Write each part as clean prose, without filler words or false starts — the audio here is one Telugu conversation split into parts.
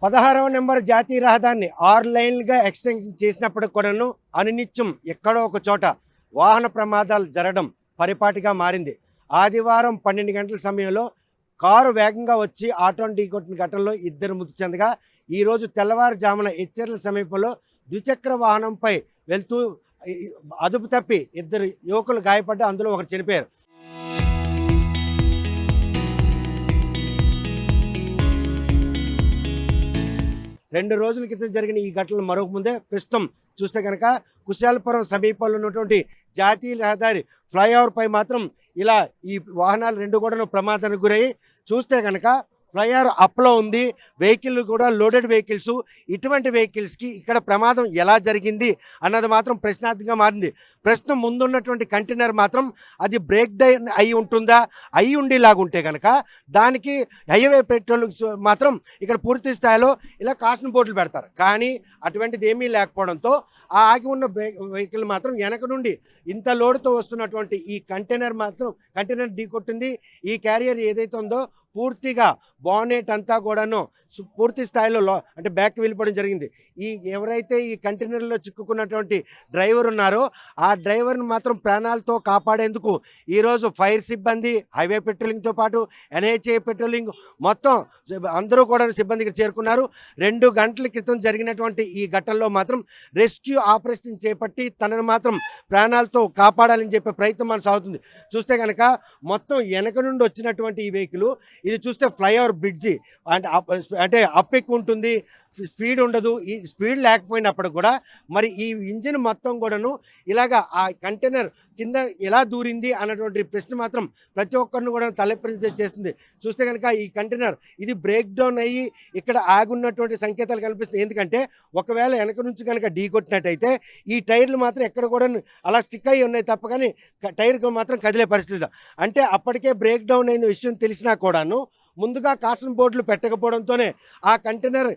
16వ నెంబర్ జాతీయ రహదారిని 6 లైన్లుగా ఎక్స్టెన్షన్ చేసినప్పటికి కూడాను అనునిత్యం ఎక్కడో ఒక చోట వాహన ప్రమాదాలు జరగడం పరిపాటిగా మారింది. ఆదివారం 12 గంటల సమయంలో కారు వేగంగా వచ్చి ఆటోను ఢీకొట్టిన ఘటనలో 2 మృతి చెందగా, ఈరోజు తెల్లవారుజామున ఎచ్చెర్ల సమీపంలో ద్విచక్ర వాహనంపై వెళ్తూ అదుపు తప్పి 2 యువకులు గాయపడ్డ, అందులో ఒకరు చనిపోయారు. 2 రోజుల క్రితం జరిగిన ఈ ఘటనలు మరొక ముందే ప్రస్తుతం చూస్తే కనుక కుశాలపురం సమీపంలో ఉన్నటువంటి జాతీయ రహదారి ఫ్లైఓవర్ పై మాత్రం ఇలా ఈ వాహనాలు 2 కూడా ప్రమాదానికి గురయ్యి చూస్తే కనుక ఫ్లైఓవర్ అప్లో ఉంది. వెహికల్ కూడా లోడెడ్ వెహికల్స్. ఇటువంటి వెహికల్స్కి ఇక్కడ ప్రమాదం ఎలా జరిగింది అన్నది మాత్రం ప్రశ్నార్థకంగా మారింది. ప్రస్తుతం ముందున్నటువంటి కంటైనర్ మాత్రం అది బ్రేక్ డౌన్ అయి ఉంటుందా, అయి ఉండేలాగుంటే కనుక దానికి హైవే పెట్రోల్ మాత్రం ఇక్కడ పూర్తి స్థాయిలో ఇలా కాషన్ బోర్డులు పెడతారు. కానీ అటువంటిది ఏమీ లేకపోవడంతో ఆ ఆగి ఉన్న వెహికల్ మాత్రం వెనక నుండి ఇంత లోడుతో వస్తున్నటువంటి ఈ కంటైనర్ ఢీకొట్టింది. ఈ క్యారియర్ ఏదైతే ఉందో పూర్తిగా బానెట్ అంతా కూడాను పూర్తి స్థాయిలో అంటే బ్యాక్ వెళ్ళిపోవడం జరిగింది. ఎవరైతే ఈ కంటైనర్లో చిక్కుకున్నటువంటి డ్రైవర్ ఉన్నారో ఆ డ్రైవర్ని మాత్రం ప్రాణాలతో కాపాడేందుకు ఈరోజు ఫైర్ సిబ్బంది, హైవే పెట్రోలింగ్తో పాటు ఎన్హెచ్ఏ పెట్రోలింగ్ మొత్తం అందరూ కూడా సిబ్బందికి చేరుకున్నారు. 2 గంటల క్రితం జరిగినటువంటి ఈ ఘటనలో మాత్రం రెస్క్యూ ఆపరేషన్ చేపట్టి తనను మాత్రం ప్రాణాలతో కాపాడాలని చెప్పే ప్రయత్నం మన సాగుతుంది. చూస్తే కనుక మొత్తం వెనక నుండి వచ్చినటువంటి ఈ వెహికల్, ఇది చూస్తే ఫ్లైఓవర్ బ్రిడ్జి అంటే అప్ ఎక్కువ ఉంటుంది, స్పీడ్ ఉండదు. ఈ స్పీడ్ లేకపోయినప్పుడు కూడా మరి ఈ ఇంజిన్ మొత్తం కూడాను ఇలాగా ఆ కంటైనర్ కింద ఎలా దూరింది అన్నటువంటి ప్రశ్న మాత్రం ప్రతి ఒక్కరిని కూడా తలెత్తించే చేస్తుంది. చూస్తే కనుక ఈ కంటైనర్ ఇది బ్రేక్ డౌన్ అయ్యి ఇక్కడ ఆగున్నటువంటి సంకేతాలు కనిపిస్తుంది. ఎందుకంటే ఒకవేళ వెనక నుంచి కనుక ఢీ కొట్టినట్టయితే ఈ టైర్లు మాత్రం ఎక్కడ కూడా అలా స్టిక్ అయ్యి ఉన్నాయి తప్ప కానీ టైర్ మాత్రం కదిలే పరిస్థితి. అంటే అప్పటికే బ్రేక్ డౌన్ అయిన విషయం తెలిసినా కూడాను ముందుగా కాషన్ బోర్డులు పెట్టకపోవడంతోనే ఆ కంటైనర్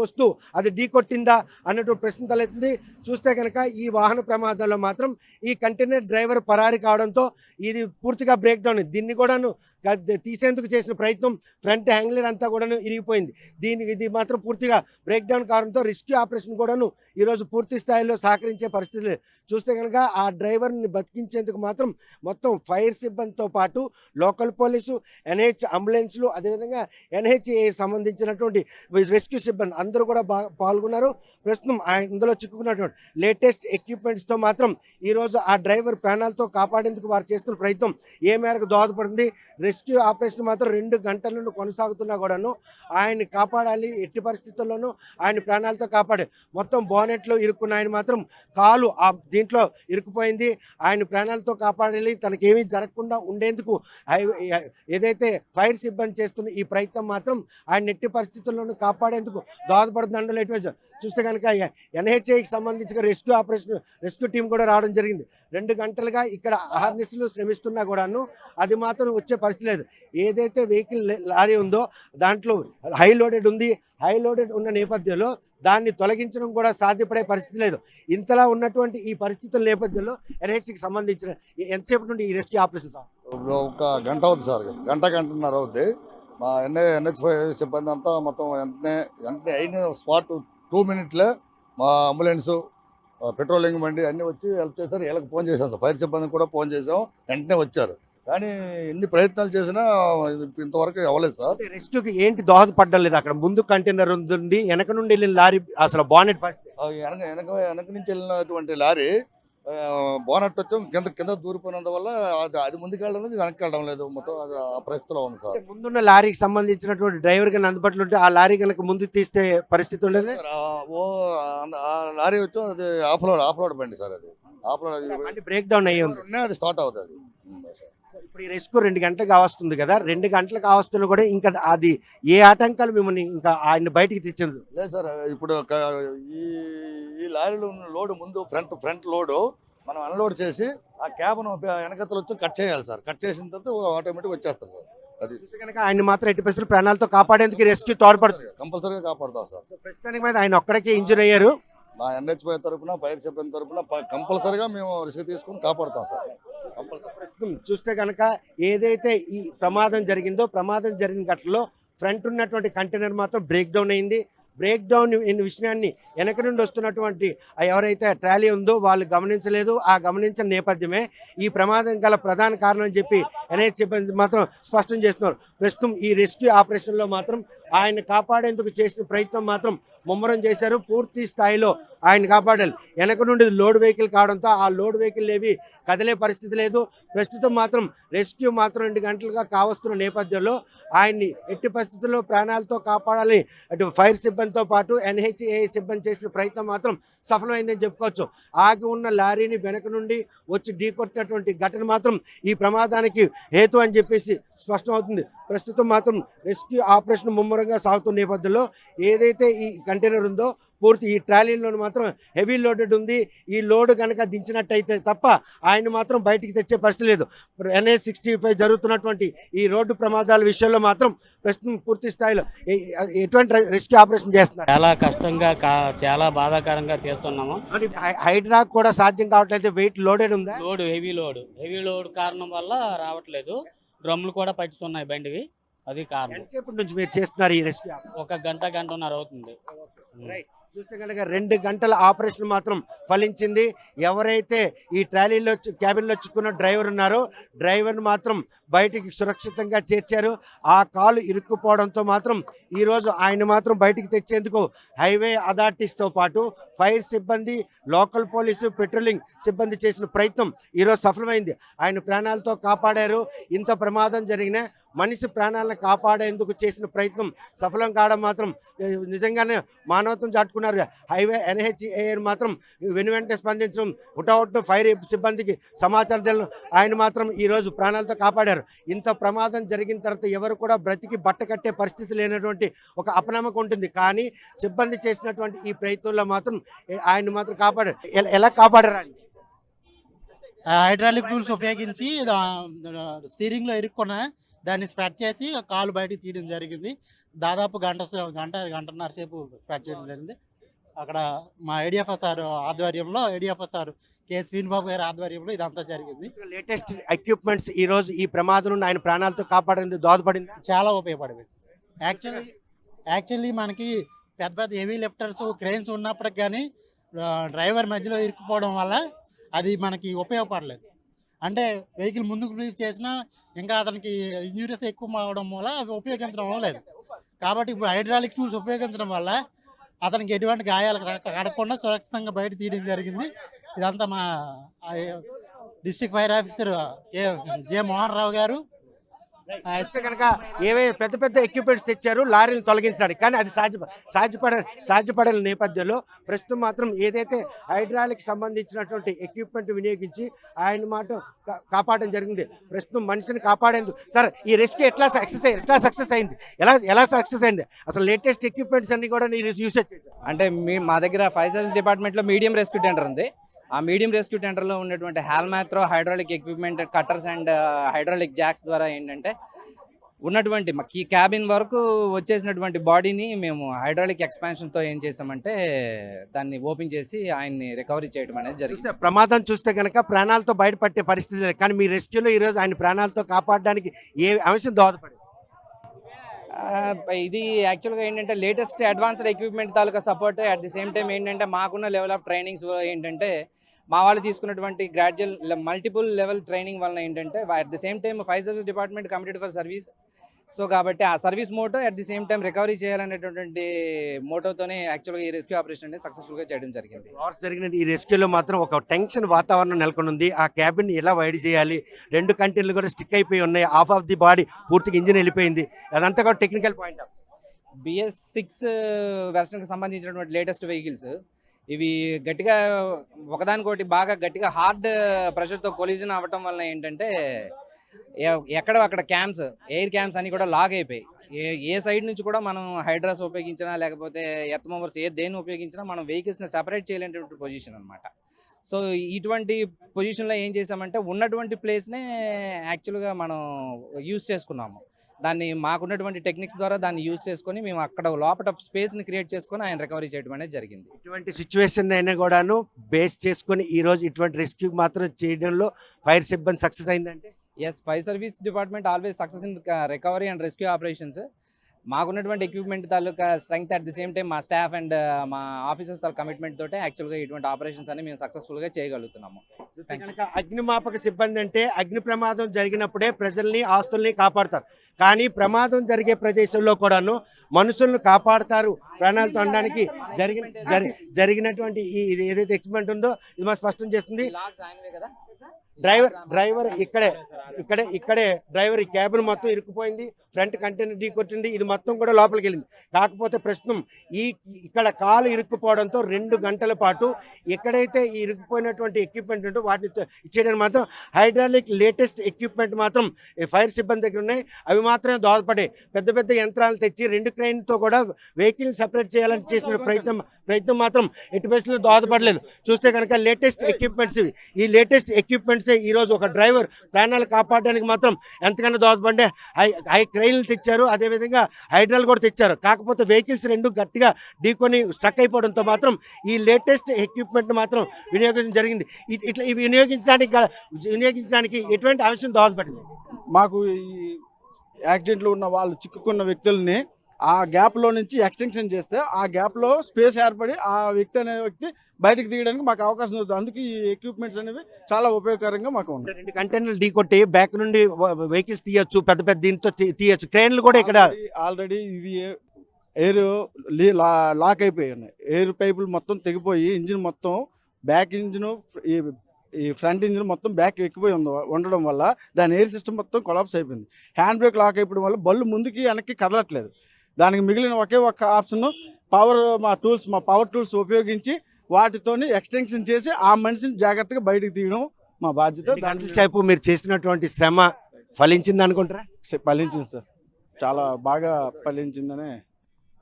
వస్తూ అది ఢీకొట్టిందా అన్నటువంటి ప్రశ్న తలెత్తింది. చూస్తే కనుక ఈ వాహన ప్రమాదాల్లో మాత్రం ఈ కంటైనర్ డ్రైవర్ పరారి కావడంతో ఇది పూర్తిగా బ్రేక్ డౌన్. దీన్ని కూడాను తీసేందుకు చేసిన ప్రయత్నం ఫ్రంట్ హ్యాంగ్లర్ అంతా కూడాను ఇరిగిపోయింది. ఇది మాత్రం పూర్తిగా బ్రేక్ డౌన్ కావడంతో రెస్క్యూ ఆపరేషన్ కూడాను ఈరోజు పూర్తి స్థాయిలో సహకరించే పరిస్థితి లేదు. చూస్తే కనుక ఆ డ్రైవర్ని బతికించేందుకు మాత్రం మొత్తం ఫైర్ సిబ్బందితో పాటు లోకల్ పోలీసు, ఎన్హెచ్ అంబులెన్స్లు, అదేవిధంగా ఎన్హెచ్ఏ సంబంధించినటువంటి రెస్క్యూ సిబ్బంది అందరూ కూడా పాల్గొన్నారు. ప్రస్తుతం ఇందులో చిక్కుకున్నటువంటి లేటెస్ట్ ఎక్విప్మెంట్స్తో మాత్రం ఈరోజు ఆ డ్రైవర్ ప్రాణాలతో కాపాడేందుకు వారు చేస్తున్న ప్రయత్నం ఏ మేరకు దోహదపడుతుంది. రెస్క్యూ ఆపరేషన్ మాత్రం 2 గంటల నుండి కొనసాగుతున్నా కూడాను ఆయన్ని కాపాడాలి. ఎట్టి పరిస్థితుల్లోనూ ఆయన ప్రాణాలతో కాపాడే మొత్తం బోనెట్లో ఇరుక్కున్న ఆయన మాత్రం కాలు దీంట్లో ఇరుక్కుపోయింది. ఆయన ప్రాణాలతో కాపాడాలి, తనకేమీ జరగకుండా ఉండేందుకు ఏదైతే ఫైర్ సిబ్బంది చేస్తున్న ఈ ప్రయత్నం మాత్రం ఆయన ఎట్టి పరిస్థితుల్లోనూ కాపాడేందుకు దోహదపడుతుంది. అందులో ఎటువంటి చూస్తే కనుక ఎన్హెచ్ఐకి సంబంధించిన రెస్క్యూ టీం కూడా రావడం జరిగింది. 2 గంటలుగా ఇక్కడ అహర్నిశలు శ్రమిస్తున్నా కూడాను అది మాత్రం వచ్చే పరిస్థితి లేదు. ఏదైతే వెహికల్ లారీ ఉందో దాంట్లో హై లోడెడ్ ఉంది. హై లోడెడ్ ఉన్న నేపథ్యంలో దాన్ని తొలగించడం కూడా సాధ్యపడే పరిస్థితి లేదు. ఇంతలా ఉన్నటువంటి ఈ పరిస్థితుల నేపథ్యంలో ఎన్హెచ్కి సంబంధించిన ఎంతసేపు నుండి ఈ రెస్క్యూ ఆపరేషన్? ఒక గంట అవుతుంది సార్, గంటన్నర అవుద్ది. మా ఎన్హెచ్ఐ సిబ్బంది అంతా మొత్తం వెంటనే అయిన స్పాట్ 2 మినిట్లే మా అంబులెన్సు, పెట్రోలింగ్ బండి అన్నీ వచ్చి హెల్ప్ చేశారు. వీళ్ళకి ఫోన్ చేశాం సార్, ఫైర్ సిబ్బందికి కూడా ఫోన్ చేసాం, వెంటనే వచ్చారు. కానీ ఎన్ని ప్రయత్నాలు చేసినా ఇంతవరకు అవ్వలేదు సార్. రెస్క్యూకి ఏంటి దోహదపడ్డం లేదు? అక్కడ ముందు కంటైనర్ ఉంది, వెనక నుండి వెళ్ళిన లారీ అసలు బానెట్ వెనక నుంచి వెళ్ళినటువంటి లారీ బోనట్ వచ్చి కింద దూరిపోయినందువల్ల అది ముందుకు వెళ్ళడం లేదు, వెనక్కి వెళ్ళడం లేదు. మొత్తం అది ఆ పరిస్థితిలో ఉంది సార్. ముందున్న లారీకి సంబంధించినటువంటి డ్రైవర్ కన్నా అందుబాటులో ఉంటే ఆ లారీ కనుక ముందుకు తీస్తే పరిస్థితి ఉండదు. లారీ వచ్చి అది ఆఫ్లోడ్ బండి సార్, అది ఆఫ్లోడ్ బ్రేక్ డౌన్ అయ్యి ఉంది, అది స్టార్ట్ అవుతుంది. ఇప్పుడు ఈ రెస్క్యూ 2 గంటలకు కావస్తుంది కదా, 2 గంటలకు కావస్తున్నా కూడా ఇంకా అది ఏ ఆటంకాలు మిమ్మల్ని ఇంకా ఆయన బయటికి తెచ్చింది లేదు సార్. ఇప్పుడు ఈ లారీలో లోడ్ ముందు ఫ్రంట్ లోడు మనం అన్లోడ్ చేసి ఆ క్యాబ్ను వెనకతలు వచ్చి కట్ చేయాలి సార్. కట్ చేసిన తర్వాత ఆటోమేటిక్ వచ్చేస్తారు సార్. అది కనుక ఆయన మాత్రం 80% ప్రాణాలతో కాపాడేందుకు రెస్క్యూ తోడ్పడుతుంది, కంపల్సరీగా కాపాడుతాం సార్. ప్రస్తుతానికి మీద ఆయన ఒక్కడికే ఇంజూర్ అయ్యారు. మా ఎన్హెచ్ఐ తరఫున, ఫైర్ సిబ్బంది తరఫున కంపల్సరీగా మేము రిస్క్ తీసుకుని కాపాడుతాం సార్. ప్రస్తుతం చూస్తే కనుక ఏదైతే ఈ ప్రమాదం జరిగిందో, ప్రమాదం జరిగిన ఘటనలో ఫ్రంట్ ఉన్నటువంటి కంటైనర్ మాత్రం బ్రేక్ డౌన్ అయింది. బ్రేక్ డౌన్ విషయాన్ని వెనక నుండి వస్తున్నటువంటి ఎవరైతే ట్రాలీ ఉందో వాళ్ళు గమనించలేదు. ఆ గమనించిన నేపథ్యమే ఈ ప్రమాదం గల ప్రధాన కారణం అని చెప్పి ఎన్హెచ్ సిబ్బంది మాత్రం స్పష్టం చేస్తున్నారు. ప్రస్తుతం ఈ రెస్క్యూ ఆపరేషన్లో మాత్రం ఆయన కాపాడేందుకు చేసిన ప్రయత్నం మాత్రం ముమ్మరం చేశారు. పూర్తి స్థాయిలో ఆయన కాపాడాలి. వెనక నుండి లోడ్ వెహికల్ కావడంతో ఆ లోడ్ వెహికల్ ఏవి కదిలే పరిస్థితి లేదు. ప్రస్తుతం మాత్రం రెస్క్యూ మాత్రం 2 గంటలుగా కావస్తున్న నేపథ్యంలో ఆయన్ని ఎట్టి పరిస్థితుల్లో ప్రాణాలతో కాపాడాలని అటు ఫైర్ సిబ్బందితో పాటు ఎన్హెచ్ఏఐ సిబ్బంది చేసిన ప్రయత్నం మాత్రం సఫలమైందని చెప్పుకోవచ్చు. ఆగి ఉన్న లారీని వెనక నుండి వచ్చి ఢీకొట్టినటువంటి ఘటన మాత్రం ఈ ప్రమాదానికి హేతు అని చెప్పేసి స్పష్టమవుతుంది. ప్రస్తుతం మాత్రం రెస్క్యూ ఆపరేషన్ ముమ్మరంగా సాగుతున్న నేపథ్యంలో ఏదైతే ఈ కంటైనర్ ఉందో పూర్తి ఈ ట్రాలీలో మాత్రం హెవీ లోడెడ్ ఉంది. ఈ లోడ్ కనుక దించినట్టయితే తప్ప ఆయన మాత్రం బయటికి తెచ్చే పరిస్థితి లేదు. NH-65 జరుగుతున్నటువంటి ఈ రోడ్డు ప్రమాదాల విషయంలో మాత్రం ప్రస్తుతం పూర్తి స్థాయిలో ఎటువంటి రెస్క్యూ ఆపరేషన్ చేస్తున్నారు. చాలా కష్టంగా చాలా బాధాకరంగా చేస్తున్నాము. హైడ్రా కూడా సాధ్యం కావట్లేదు. వెయిట్ లోడెడ్ ఉందా? హెవీ లోడ్ కారణం వల్ల రావట్లేదు. డ్రమ్లు కూడా పట్టుతున్నాయి బండివి. అది కారణం. ఎంతసేపటి నుంచి మీరు చేస్తున్నారు ఈ రెస్క్యూ? 1 గంటన్నర అవుతుంది. చూస్తే కనుక 2 గంటల ఆపరేషన్ మాత్రం ఫలించింది. ఎవరైతే ఈ ట్రాలీలో క్యాబిన్లో చిక్కున్న డ్రైవర్ ఉన్నారో డ్రైవర్ని మాత్రం బయటికి సురక్షితంగా చేర్చారు. ఆ కాలు ఇరుక్కుపోవడంతో మాత్రం ఈరోజు ఆయన మాత్రం బయటికి తెచ్చేందుకు హైవే అథారిటీస్తో పాటు ఫైర్ సిబ్బంది, లోకల్ పోలీసు, పెట్రోలింగ్ సిబ్బంది చేసిన ప్రయత్నం ఈరోజు సఫలమైంది. ఆయన ప్రాణాలతో కాపాడారు. ఇంత ప్రమాదం జరిగిన మనిషి ప్రాణాలను కాపాడేందుకు చేసిన ప్రయత్నం సఫలం కావడం మాత్రం నిజంగానే మానవత్వం చాటుకున్నారు. హైవే NHAI మాత్రం వెంటనే స్పందించడం, హుటాహుటిన ఫైర్ సిబ్బందికి సమాచారం తెలియడం, ఆయన మాత్రం ఈరోజు ప్రాణాలతో కాపాడారు. ఇంత ప్రమాదం జరిగిన తర్వాత ఎవరు కూడా బ్రతికి బట్ట కట్టే పరిస్థితి లేనటువంటి ఒక అపనమ్మకం ఉంటుంది. కానీ సిబ్బంది చేసినటువంటి ఈ ప్రయత్నంలో మాత్రం ఆయన మాత్రం కాపాడారు. ఎలా కాపాడారు ఆయన? హైడ్రాలిక్ టూల్స్ ఉపయోగించి స్టీరింగ్లో ఇరుక్కున్న దాన్ని స్ప్రెడ్ చేసి కాలు బయటికి తీయడం జరిగింది. దాదాపు గంటన్నర సేపు స్ప్రెడ్ చేయడం జరిగింది. అక్కడ మా ఏడిఎఫ్ఎస్ఆర్ ఆధ్వర్యంలో ఏడిఎఫ్ఎస్ఆర్ కె శ్రీనిబాబు గారి ఆధ్వర్యంలో ఇదంతా జరిగింది. లేటెస్ట్ ఎక్విప్మెంట్స్ ఈ రోజు ఈ ప్రమాదం నుండి ఆయన ప్రాణాలతో కాపాడేందుకు దోహదపడింది. చాలా ఉపయోగపడింది. యాక్చువల్లీ మనకి పెద్ద హెవీ లిఫ్టర్స్, క్రెయిన్స్ ఉన్నప్పటికి కానీ డ్రైవర్ మధ్యలో ఇరుక్కుపోవడం వల్ల అది మనకి ఉపయోగపడలేదు. అంటే వెహికల్ ముందుకు లీవ్ చేసినా ఇంకా అతనికి ఇంజురీస్ ఎక్కువ అవడం వల్ల అవి ఉపయోగించడం అవ్వలేదు. కాబట్టి ఇప్పుడు హైడ్రాలిక్ టూల్స్ ఉపయోగించడం వల్ల అతనికి ఎటువంటి గాయాలు కడకుండా సురక్షితంగా బయట తీయడం జరిగింది. ఇదంతా మా district fire officer J Mohan Rao garu కనుక ఏవైనా పెద్ద పెద్ద ఎక్విప్మెంట్స్ తెచ్చారు లారీని తొలగించడానికి, కానీ అది సాధ్యపడని నేపథ్యంలో ప్రస్తుతం మాత్రం ఏదైతే హైడ్రాలిక్ సంబంధించినటువంటి ఎక్విప్మెంట్ వినియోగించి ఆయన మాట కాపాడడం జరిగింది. ప్రస్తుతం మనిషిని కాపాడేందుకు సార్ ఈ రెస్క్యూ ఎట్లా సక్సెస్ అయింది? ఎలా సక్సెస్ అయింది? అసలు లేటెస్ట్ ఎక్విప్మెంట్స్ అన్ని కూడా మీరు యూస్ చేశారు. అంటే మా దగ్గర ఫైర్ సర్వీస్ డిపార్ట్మెంట్లో మీడియం రెస్క్యూ టెండర్ ఉంది. ఆ మీడియం రెస్క్యూ టెండర్లో ఉన్నటువంటి Holmatro hydraulic equipment, cutters and hydraulic jacks ద్వారా ఏంటంటే ఉన్నటువంటి ఈ క్యాబిన్ వరకు వచ్చేసినటువంటి బాడీని మేము హైడ్రాలిక్ ఎక్స్పాన్షన్తో ఏం చేసామంటే దాన్ని ఓపెన్ చేసి ఆయన్ని రికవరీ చేయడం అనేది జరిగింది. ప్రమాదం చూస్తే కనుక ప్రాణాలతో బయటపట్టే పరిస్థితి లేదు, కానీ మీ రెస్క్యూలో ఈరోజు ఆయన ప్రాణాలతో కాపాడడానికి ఏ అంశం దోహదపడింది? ఇది యాక్చువల్గా ఏంటంటే latest advanced equipment taluka support. At the same time ఏంటంటే మాకున్న లెవెల్ ఆఫ్ ట్రైనింగ్స్ ఏంటంటే మా వాళ్ళు తీసుకున్నటువంటి గ్రాడ్యువల్ మల్టిపుల్ లెవెల్ ట్రైనింగ్ వలన ఏంటంటే at the same time fire service department committed for service. So కాబట్టి ఆ service motto at the same time recovery చేయాలనేటువంటి మోటోతోనే యాక్చువల్గా ఈ రెస్క్యూ ఆపరేషన్ అనేది సక్సెస్ఫుల్గా చేయడం జరిగింది. జరిగిన ఈ రెస్క్యూలో మాత్రం ఒక టెన్షన్ వాతావరణం నెలకొని ఉంది. ఆ క్యాబిన్ ఎలా వైడ్ చేయాలి? 2 కంటైనర్లు కూడా స్టిక్ అయిపోయి ఉన్నాయి. హాఫ్ ఆఫ్ ది బాడీ పూర్తిగా ఇంజిన్ వెళ్ళిపోయింది. అదంతా కూడా టెక్నికల్ పాయింట్. BS6 వెర్షన్కి సంబంధించినటువంటి లేటెస్ట్ వెహికల్స్ ఇవి గట్టిగా ఒకదానికోటి బాగా గట్టిగా హార్డ్ ప్రెషర్తో కొలిజన్ అవ్వటం వల్ల ఏంటంటే ఎక్కడ అక్కడ క్యామ్స్, ఎయిర్ క్యామ్స్ అన్ని కూడా లాగ్ అయిపోయి ఏ సైడ్ నుంచి కూడా మనం హైడ్రాస్ ఉపయోగించినా లేకపోతే ఎర్త్ మూవర్స్ దేన్ని ఉపయోగించినా మనం వెహికల్స్ని సెపరేట్ చేయలేనటువంటి పొజిషన్ అనమాట. సో ఇటువంటి పొజిషన్లో ఏం చేసామంటే ఉన్నటువంటి ప్లేస్నే యాక్చువల్గా మనం యూస్ చేసుకున్నాము. దాన్ని మాకున్నటువంటి టెక్నిక్స్ ద్వారా దాన్ని యూజ్ చేసుకొని మేము అక్కడ లోపల స్పేస్ని క్రియేట్ చేసుకొని ఆయన రికవరీ చేయడం అనేది జరిగింది. ఇటువంటి సిచ్యువేషన్ అయినా కూడాను బేస్ చేసుకొని ఈరోజు ఇటువంటి రెస్క్యూ మాత్రం చేయడంలో ఫైర్ సిబ్బంది సక్సెస్ అయిందంటే yes, fire service department always success in recovery and rescue operations. మాకున్నటువంటి ఎక్విప్మెంట్ తాలూకా strength at the same time మా స్టాఫ్ అండ్ మా ఆఫీసర్స్ తాలూకా కమిట్మెంట్ తోటే యాక్చువల్గా ఇటువంటి ఆపరేషన్స్ అన్ని మేము సక్సెస్ఫుల్గా చేయగలుగుతున్నాము. కనుక అగ్నిమాపక సిబ్బంది అంటే అగ్ని ప్రమాదం జరిగినప్పుడే ప్రజల్ని ఆస్తుల్ని కాపాడతారు. కానీ ప్రమాదం జరిగే ప్రదేశంలో కూడాను మనుషులను కాపాడతారు. ప్రాణాలతో అనడానికి జరిగినటువంటి ఈ ఏదైతే ఎక్స్పెరిమెంట్ ఉందో ఇది మాకు స్పష్టం చేస్తుంది. డ్రైవర్ ఇక్కడే డ్రైవర్ ఈ క్యాబిన్ మొత్తం ఇరుక్కుపోయింది. ఫ్రంట్ కంటైనర్ ఢీ కొట్టింది. ఇది మొత్తం కూడా లోపలికి వెళ్ళింది. కాకపోతే ప్రస్తుతం ఇక్కడ కాలు ఇరుక్కుపోవడంతో 2 గంటల పాటు ఎక్కడైతే ఈ ఇరుక్కుపోయినటువంటి ఎక్విప్మెంట్ ఉంటో వాటిని ఇచ్చేయడానికి మాత్రం హైడ్రాలిక్ లేటెస్ట్ ఎక్విప్మెంట్ మాత్రం ఫైర్ సిబ్బంది దగ్గర ఉన్నాయి. అవి మాత్రమే దోహదపడే పెద్ద పెద్ద యంత్రాలు తెచ్చి 2 క్రెయిన్తో కూడా వెహికల్ సపరేట్ చేయాలని చేసిన ప్రయత్నం మాత్రం ఎటు బేస్లో దోహదపడలేదు. చూస్తే కనుక లేటెస్ట్ ఎక్విప్మెంట్స్ ఇవి. ఈ లేటెస్ట్ ఎక్విప్మెంట్సే ఈరోజు ఒక డ్రైవర్ ప్రాణాలు కాపాడడానికి మాత్రం ఎంతకన్నా దోహదపడే హై క్రెయిన్లు తెచ్చారు. అదేవిధంగా హైడ్రాల్ కూడా తెచ్చారు. కాకపోతే వెహికల్స్ 2 గట్టిగా ఢీకొని స్ట్రక్ అయిపోవడంతో మాత్రం ఈ లేటెస్ట్ ఎక్విప్మెంట్ మాత్రం వినియోగించడం జరిగింది. ఇట్లా ఇవి వినియోగించడానికి ఎటువంటి అంశం దోహదపడింది? మాకు ఈ యాక్సిడెంట్లో ఉన్న వాళ్ళు చిక్కుకున్న వ్యక్తుల్ని ఆ గ్యాప్లో నుంచి ఎక్స్టెన్షన్ చేస్తే ఆ గ్యాప్లో స్పేస్ ఏర్పడి ఆ వ్యక్తి బయటకు తీయడానికి మాకు అవకాశం దొరుకుతుంది. అందుకే ఈ ఎక్విప్మెంట్స్ అనేవి చాలా ఉపయోగకరంగా మాకు ఉన్నాయి. 2 కంటైనర్లు ఢీ కొట్టి బ్యాక్ నుండి వెహికల్స్ తీయొచ్చు. పెద్ద దీంతో తీయొచ్చు. క్రేన్లు కూడా ఇక్కడ ఆల్రెడీ ఇవి ఎయిర్ లాక్ అయిపోయి ఉన్నాయి. ఎయిర్ పైపులు మొత్తం తెగిపోయి ఇంజిన్ మొత్తం బ్యాక్ ఇంజిన్ ఈ ఫ్రంట్ ఇంజిన్ మొత్తం బ్యాక్ ఎక్కిపోయి ఉండడం వల్ల దాని ఎయిర్ సిస్టమ్ మొత్తం కొలాప్స్ అయిపోయింది. హ్యాండ్ బ్రేక్ లాక్ అయిపోవడం వల్ల బళ్ళు ముందుకి వెనక్కి కదలట్లేదు. దానికి మిగిలిన ఒకే ఒక్క ఆప్షన్ మా పవర్ టూల్స్ ఉపయోగించి వాటితోని ఎక్స్టెన్షన్ చేసి ఆ మనిషిని జాగ్రత్తగా బయటకు తీయడం మా బాధ్యత. దాంట్లో మీరు చేసినటువంటి శ్రమ ఫలించింది అనుకుంటారా? ఫలించింది సార్, చాలా బాగా ఫలించిందనే.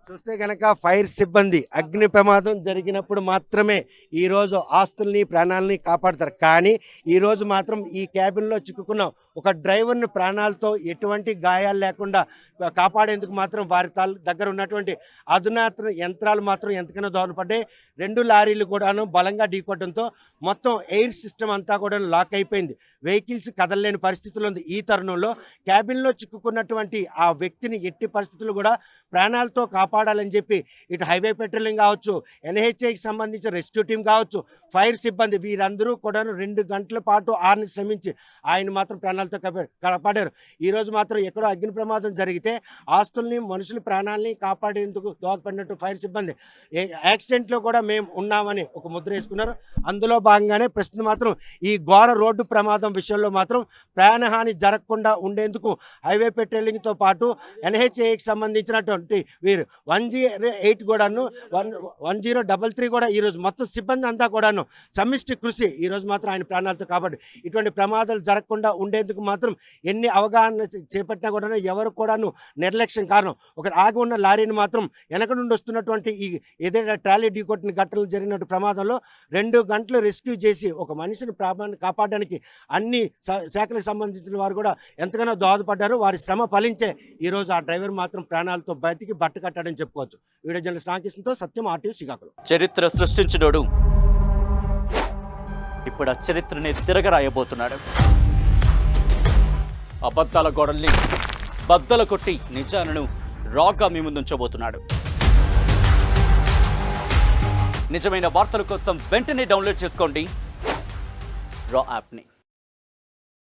చూస్తే కనుక ఫైర్ సిబ్బంది అగ్ని ప్రమాదం జరిగినప్పుడు మాత్రమే ఈరోజు ఆస్తుల్ని ప్రాణాలని కాపాడతారు. కానీ ఈరోజు మాత్రం ఈ క్యాబిన్లో చిక్కుకున్న ఒక డ్రైవర్ని ప్రాణాలతో ఎటువంటి గాయాలు లేకుండా కాపాడేందుకు మాత్రం వారి దగ్గర ఉన్నటువంటి అధునాతన యంత్రాలు మాత్రం ఎంతకైనా దోహదపడ్డాయి. 2 లారీలు కూడాను బలంగా ఢీకొట్టడంతో మొత్తం ఎయిర్ సిస్టమ్ అంతా కూడా లాక్ అయిపోయింది. వెహికల్స్ కదలలేని పరిస్థితులు ఉంది. ఈ తరుణంలో క్యాబిన్లో చిక్కుకున్నటువంటి ఆ వ్యక్తిని ఎట్టి పరిస్థితులు కూడా ప్రాణాలతో కాపాడాలని చెప్పి ఇటు హైవే పెట్రోలింగ్ కావచ్చు, ఎన్హెచ్ఐకి సంబంధించిన రెస్క్యూ టీం కావచ్చు, ఫైర్ సిబ్బంది వీరందరూ కూడా 2 గంటల పాటు ఆరుని శ్రమించి ఆయన మాత్రం ప్రాణాలతో కాపాడారు. ఈరోజు మాత్రం ఎక్కడో అగ్ని ప్రమాదం జరిగితే ఆస్తుల్ని మనుషుల ప్రాణాలని కాపాడేందుకు దోహదపడినట్టు ఫైర్ సిబ్బంది యాక్సిడెంట్లో కూడా మేము ఉన్నామని ఒక ముద్ర వేసుకున్నారు. అందులో భాగంగానే ప్రస్తుతం మాత్రం ఈ ఘోర రోడ్డు ప్రమాదం విషయంలో మాత్రం ప్రాణహాని జరగకుండా ఉండేందుకు హైవే పెట్రోలింగ్తో పాటు ఎన్హెచ్ఏకి సంబంధించినటువంటి వీరు 108 కూడాను 1033 కూడా ఈరోజు మొత్తం సిబ్బంది అంతా కూడాను సమిష్టి కృషి ఈరోజు మాత్రం ఆయన ప్రాణాలతో కాబట్టి ఇటువంటి ప్రమాదాలు జరగకుండా ఉండేందుకు మాత్రం ఎన్ని అవగాహన చేపట్టినా కూడా ఎవరు కూడాను నిర్లక్ష్యం కారణం. ఒక ఆగి ఉన్న లారీని మాత్రం వెనక నుండి వస్తున్నటువంటి ఈ ఏదైనా ట్రాలీ ఢీకొట్టిన ఘటనలు జరిగినటువంటి ప్రమాదంలో 2 గంటలు రెస్క్యూ చేసి ఒక మనిషిని కాపాడడానికి అన్ని శాఖలకు సంబంధించిన వారు కూడా ఎంతగానో దోహదపడ్డారు. వారి శ్రమ ఫలించే ఈరోజు ఆ డ్రైవర్ మాత్రం ప్రాణాలతో బతికి బట్ట కట్టాడని చెప్పుకోవచ్చు. వీడియో జర్నలిస్ట్ రామకృష్ణతో సత్యం, ఆర్టీవీ, శ్రీకాకుళం. చరిత్ర సృష్టించినోడు ఇప్పుడు ఆ చరిత్రని తిరగరాయబోతున్నాడు. అబద్ధాల గోడల్ని బద్దలు కొట్టి నిజాలను రాగా మీ ముందుంచబోతున్నాడు. నిజమైన వార్తల కోసం వెంటనే డౌన్లోడ్ చేసుకోండి రా యాప్ని.